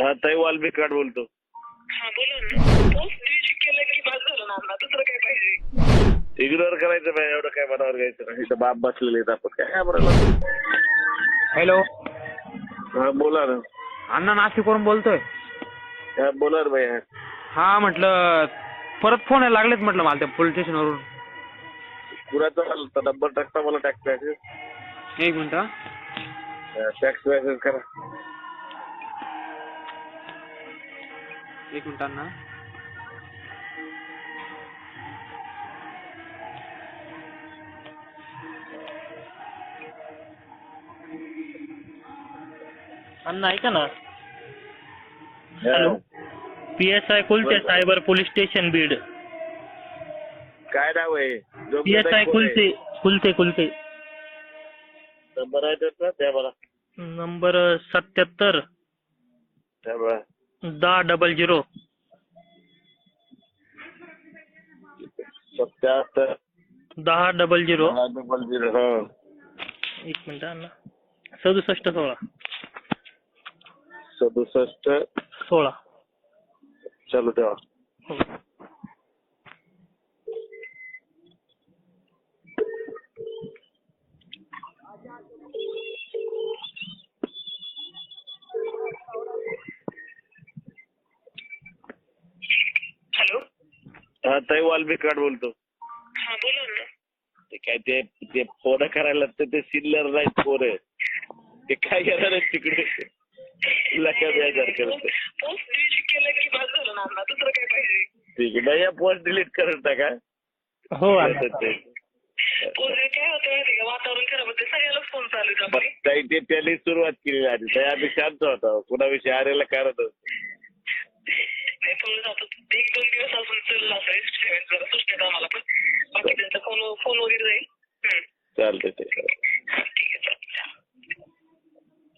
हा ताई वाल्मिकाड बोलतो. हा बोला ना. पोस्ट डिलीट केलं की बस झालं ना अण्णा. दुसरं काय पाहिजे? इग्नोर करायचं नाही, एवढं काय मनावर घ्यायचं नाही. इथं बाप बसलेले आहेत, आपण काय बरं. हॅलो, हा बोला ना. अण्णा नाशिकवरून बोलतोय. हा बोला ना भाई. हा म्हटलं परत फोन यायला लागलेत म्हटलं मला त्या पोलीस स्टेशनवरून. कुणाचा आला नंबर टाकता मला टॅक्स मॅसेज. एक मिनिट हा. टॅक्स मॅसेज करा. एक मिनिट अण्णा. अण्णा ऐका ना. Hello. PSI Kulte cyber police station Beed. काय नाव आहे? PSI कुलते कुलते कुलते. नंबर आहे त्याचा त्या मला. नंबर 77 त्या मला 1000. 77 1000. हा. एक मिनिट अण्णा. 6716. 67 16. चालू ठेवा. हो. हॅलो. हा ताई वाल्मिकाड बोलतो. हा बोला ना. ते काय ते फोन करायला ते सिल्लर नाहीत फोन आहे. ते काय करणार आहे तिकडे लका बेजार करत. पोस्ट डिलीट केलं की बस झालं ना अण्णा. दुसरं काय पाहिजे? ठीक आहे नाही, पोस्ट डिलीट करून टाका. हो अण्णा. पोस्ट काय होतं माहिती का, वातावरण खराब होते, सगळ्यालाच फोन चालू आहे आपले. ताई ते त्यांनी सुरुवात केली आधी. ताई आम्ही शांत होतो, कुणाविषयी आरेला कारण नाही फोन जातो. 1-2 दिवस अजून चालला असेल जरा सुट्ट्यात आम्हाला, पण बाकी त्यांचा फोन वगैरे जाईल. चालतंय ते. ठीक आहे चालतं.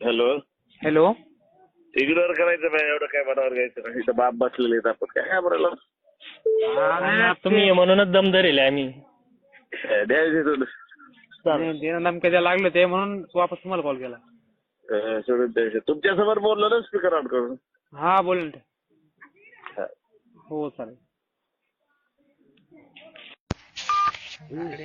हॅलो. हॅलो. इग्नोर करायचं नाही, एवढं काय मनावर घ्यायचं नाही. इथं बाप बसलेले आहेत, आपण काय बरं. अण्णा तुम्ही म्हणूनच दम धरेल आम्ही. द्यायचे नेमकं द्यायला लागलं ते म्हणून वापस तुम्हाला कॉल केला. सोडून द्यायचे. तुमच्या समोर बोललो ना स्पीकर ऑन करून. हा बोलेल ते. हा. हो चालेल.